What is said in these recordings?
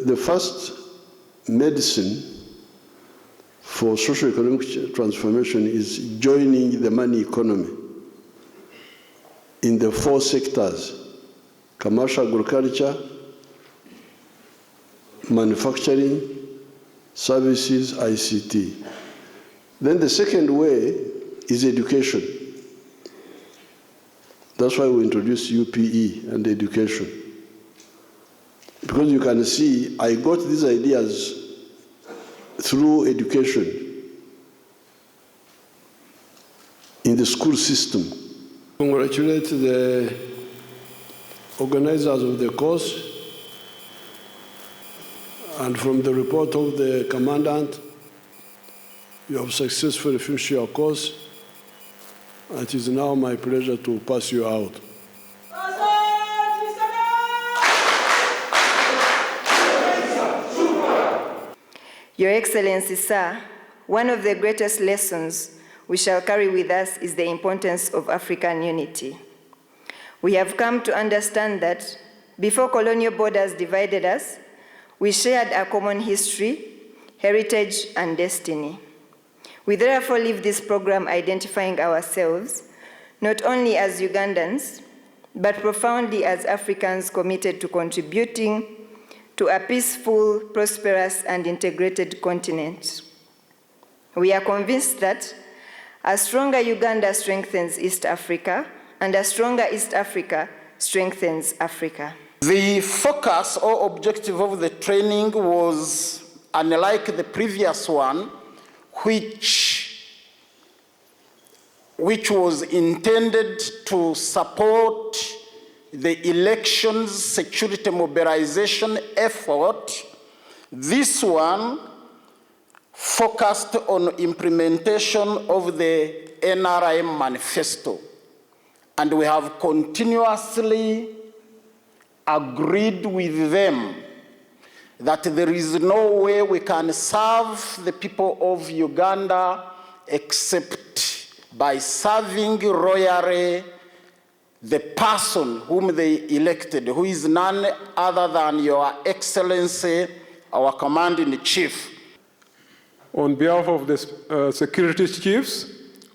the first medicine for socio-economic transformation is joining the money economy in the 4 sectors: commercial agriculture, manufacturing, services, ICT. Then the second way is education. That's why we introduced UPE and education. Because you can see, I got these ideas through education in the school system. Congratulate the organizers of the course, and from the report of the commandant, you have successfully finished your course. It is now my pleasure to pass you out. Your Excellency, sir, one of the greatest lessons we shall carry with us is the importance of African unity. We have come to understand that before colonial borders divided us, we shared a common history, heritage, and destiny. We therefore leave this program identifying ourselves, not only as Ugandans, but profoundly as Africans committed to contributing to a peaceful, prosperous, and integrated continent. We are convinced that a stronger Uganda strengthens East Africa, and a stronger East Africa strengthens Africa. The focus or objective of the training was, unlike the previous one, which was intended to support the elections security mobilization effort. This one focused on implementation of the NRM manifesto, and we have continuously agreed with them that there is no way we can serve the people of Uganda except by serving royally the person whom they elected, who is none other than Your Excellency, our Commander-in-Chief. On behalf of the security chiefs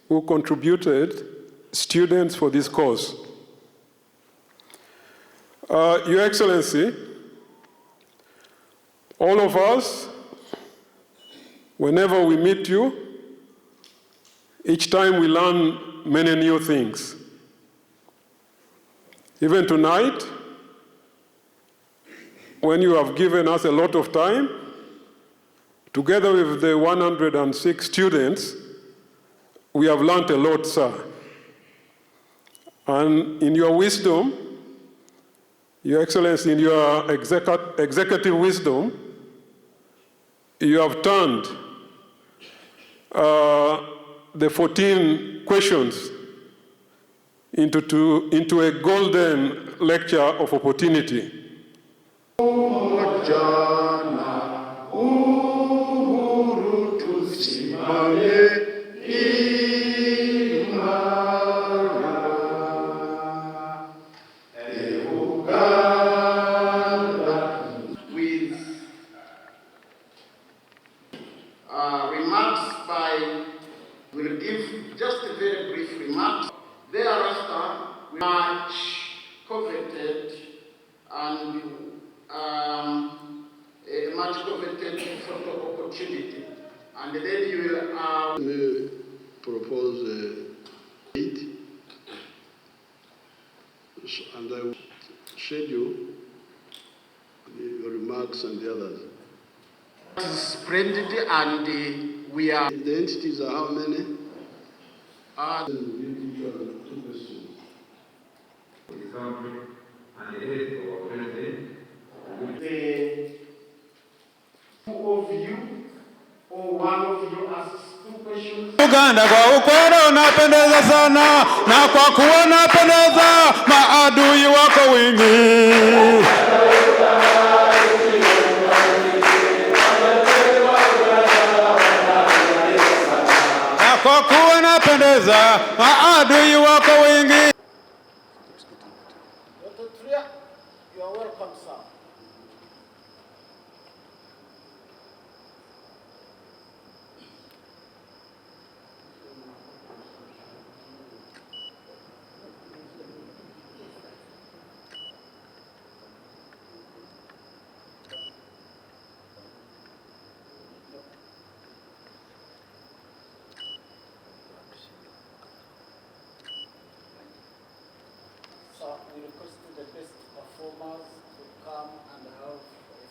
who contributed students for this course, Your Excellency, all of us, whenever we meet you, each time we learn many new things. Even tonight, when you have given us a lot of time, together with the 106 students, we have learned a lot, sir. And in your wisdom, Your Excellency, in your executive wisdom, you have turned the 14 questions into a golden lecture of opportunity. We'll give just a very brief remark. Thereafter, we much coveted and a much coveted photo opportunity. And then you will propose a date, and I will schedule your remarks and the others. It is splendid, and we are. The entities are how many? Two questions. For example, and the head of our president. The two of you or one of you asks two questions. Uganda kwa ukweli unapendeza sana, na kwa kuwa unapendeza maadui wako wengi. Kwa kuwa unapendeza maadui wako wengi. Dr. Tria, you are welcome, sir. we requested the best performers to come and have